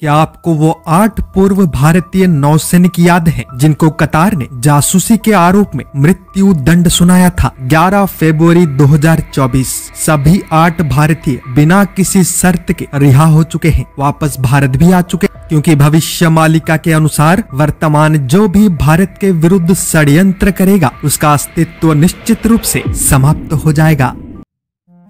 क्या आपको वो 8 पूर्व भारतीय नौसैनिक याद हैं जिनको कतार ने जासूसी के आरोप में मृत्यु दंड सुनाया था? 11 फरवरी 2024 सभी 8 भारतीय बिना किसी शर्त के रिहा हो चुके हैं, वापस भारत भी आ चुके हैं, क्योंकि भविष्य मालिका के अनुसार वर्तमान जो भी भारत के विरुद्ध षड्यंत्र करेगा उसका अस्तित्व निश्चित रूप से समाप्त हो जाएगा।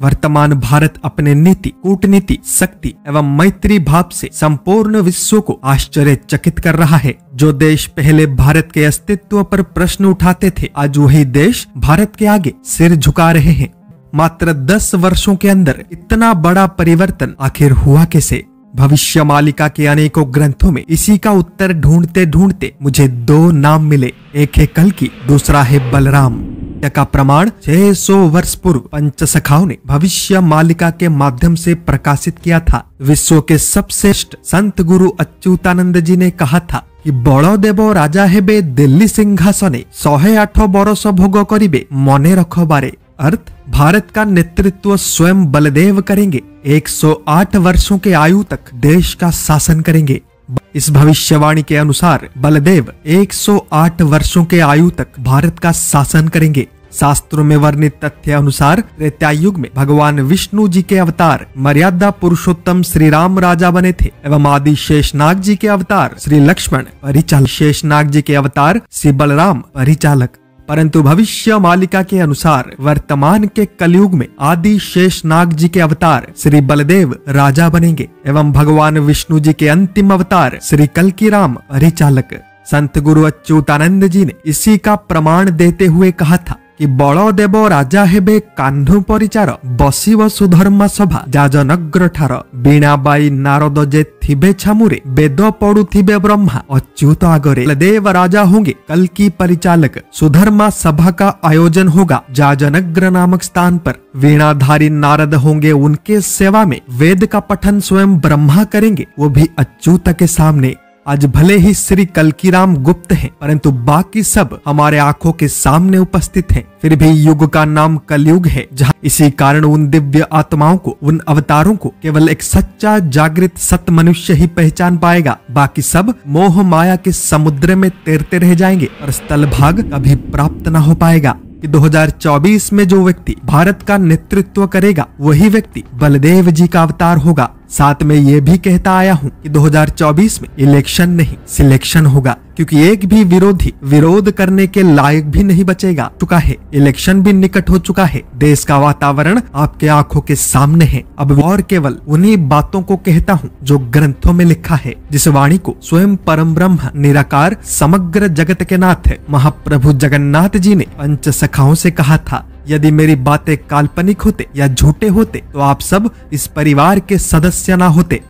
वर्तमान भारत अपने नीति, कूटनीति, शक्ति एवं मैत्री भाव से संपूर्ण विश्व को आश्चर्यचकित कर रहा है। जो देश पहले भारत के अस्तित्व पर प्रश्न उठाते थे, आज वही देश भारत के आगे सिर झुका रहे हैं। मात्र 10 वर्षों के अंदर इतना बड़ा परिवर्तन आखिर हुआ कैसे? भविष्य मालिका के अनेकों ग्रंथों में इसी का उत्तर ढूंढते ढूंढते मुझे 2 नाम मिले। एक है कल्कि, दूसरा है बलराम। का प्रमाण 600 वर्ष पूर्व पंचसखाओं ने भविष्य मालिका के माध्यम से प्रकाशित किया था। विश्व के सबश्रेष्ठ संत गुरु अच्युतानंद जी ने कहा था कि बड़ देव राजा हेबे दिल्ली सिंहासने 108 बरस भोग करिबे मने रख बारे। अर्थ, भारत का नेतृत्व स्वयं बलदेव करेंगे। 108 वर्षों के आयु तक देश का शासन करेंगे। इस भविष्यवाणी के अनुसार बलदेव 108 वर्षों के आयु तक भारत का शासन करेंगे। शास्त्रों में वर्णित तथ्य अनुसार त्रेतायुग में भगवान विष्णु जी के अवतार मर्यादा पुरुषोत्तम श्री राम राजा बने थे एवं आदि शेषनाग जी के अवतार श्री लक्ष्मण परिचालक, शेषनाग जी के अवतार श्री बलराम परिचालक। परंतु भविष्य मालिका के अनुसार वर्तमान के कलयुग में आदि शेषनाग जी के अवतार श्री बलदेव राजा बनेंगे एवं भगवान विष्णु जी के अंतिम अवतार श्री कल्कि राम परिचालक। संत गुरु अच्युतानंद जी ने इसी का प्रमाण देते हुए कहा था कि बड़ देव राजा हेबे कान्हु परिचार बसिव सुधर्मा सभा जाजनग्र ठार बीणा बाई नारद जे थिबे छामुरे वेद पढ़ुथिबे ब्रह्मा अच्युत आगरे। बलदेव राजा होंगे कल्कि परिचालक। सुधर्मा सभा का आयोजन होगा जाजनग्र नामक स्थान पर। वीणाधारी नारद होंगे उनके सेवा में। वेद का पठन स्वयं ब्रह्मा करेंगे, वो भी अच्युत के सामने। आज भले ही श्री कल्कि राम गुप्त हैं, परंतु बाकी सब हमारे आंखों के सामने उपस्थित हैं। फिर भी युग का नाम कलयुग है, जहाँ इसी कारण उन दिव्य आत्माओं को, उन अवतारों को केवल एक सच्चा जागृत सत मनुष्य ही पहचान पाएगा। बाकी सब मोह माया के समुद्र में तैरते रह जाएंगे और स्थल भाग कभी प्राप्त न हो पाएगा। कि 2024 में जो व्यक्ति भारत का नेतृत्व करेगा वही व्यक्ति बलदेव जी का अवतार होगा। साथ में ये भी कहता आया हूँ कि 2024 में इलेक्शन नहीं सिलेक्शन होगा, क्योंकि एक भी विरोधी विरोध करने के लायक भी नहीं बचेगा चुका है। इलेक्शन भी निकट हो चुका है। देश का वातावरण आपके आंखों के सामने है। अब और केवल उन्हीं बातों को कहता हूँ जो ग्रंथों में लिखा है, जिस वाणी को स्वयं परम ब्रह्म निराकार समग्र जगत के नाथ महाप्रभु जगन्नाथ जी ने पंचसखाओं से कहा था। यदि मेरी बातें काल्पनिक होते या झूठे होते तो आप सब इस परिवार के सदस्य ना होते।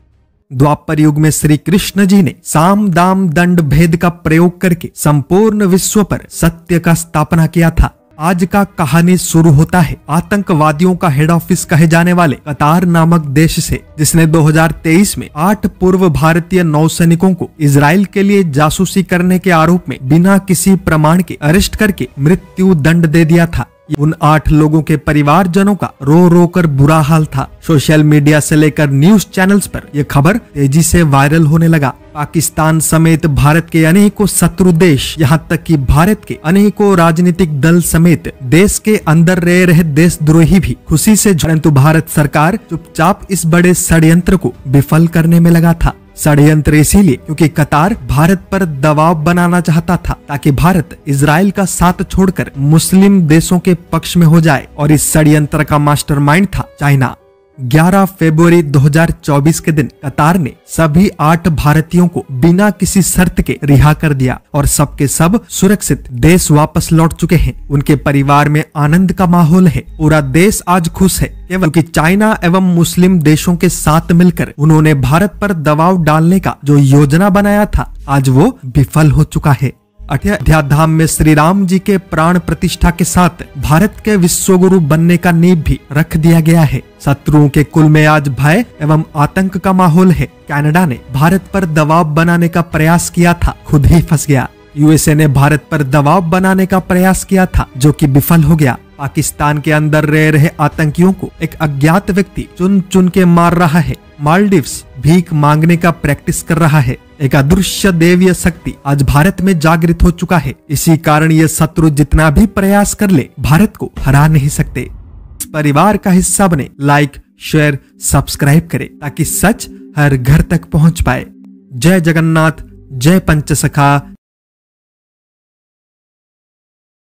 द्वापर युग में श्री कृष्ण जी ने साम दाम दंड भेद का प्रयोग करके संपूर्ण विश्व पर सत्य का स्थापना किया था। आज का कहानी शुरू होता है आतंकवादियों का हेड ऑफिस कहे जाने वाले कतार नामक देश से, जिसने 2023 में 8 पूर्व भारतीय नौसैनिकों को इजराइल के लिए जासूसी करने के आरोप में बिना किसी प्रमाण के अरेस्ट करके मृत्यु दंड दे दिया था। उन 8 लोगों के परिवारजनों का रो रो कर बुरा हाल था। सोशल मीडिया से लेकर न्यूज चैनल्स पर यह खबर तेजी से वायरल होने लगा। पाकिस्तान समेत भारत के अनेकों शत्रु देश, यहाँ तक कि भारत के अनेकों राजनीतिक दल समेत देश के अंदर रह रहे देशद्रोही भी खुशी से, परंतु भारत सरकार चुपचाप इस बड़े षड्यंत्र को विफल करने में लगा था। षड्यंत्र इसीलिए क्योंकि कतार भारत पर दबाव बनाना चाहता था ताकि भारत इजराइल का साथ छोड़कर मुस्लिम देशों के पक्ष में हो जाए, और इस षड्यंत्र का मास्टरमाइंड था चाइना। 11 फरवरी 2024 के दिन कतार ने सभी 8 भारतीयों को बिना किसी शर्त के रिहा कर दिया और सबके सब सुरक्षित देश वापस लौट चुके हैं। उनके परिवार में आनंद का माहौल है। पूरा देश आज खुश है, केवल कि चाइना एवं मुस्लिम देशों के साथ मिलकर उन्होंने भारत पर दबाव डालने का जो योजना बनाया था, आज वो विफल हो चुका है। अयोध्या धाम में श्री राम जी के प्राण प्रतिष्ठा के साथ भारत के विश्वगुरु बनने का नींव भी रख दिया गया है। शत्रुओं के कुल में आज भय एवं आतंक का माहौल है। कनाडा ने भारत पर दबाव बनाने का प्रयास किया था, खुद ही फंस गया। यूएसए ने भारत पर दबाव बनाने का प्रयास किया था, जो कि विफल हो गया। पाकिस्तान के अंदर रह रहे आतंकियों को एक अज्ञात व्यक्ति चुन चुन के मार रहा है। मालदीव्स भीख मांगने का प्रैक्टिस कर रहा है। एक अदृश्य देवीय शक्ति आज भारत में जागृत हो चुका है। इसी कारण ये शत्रु जितना भी प्रयास कर ले, भारत को हरा नहीं सकते। इस परिवार का हिस्सा बने, लाइक, शेयर, सब्सक्राइब करें ताकि सच हर घर तक पहुंच पाए। जय जगन्नाथ, जय पंचसखा,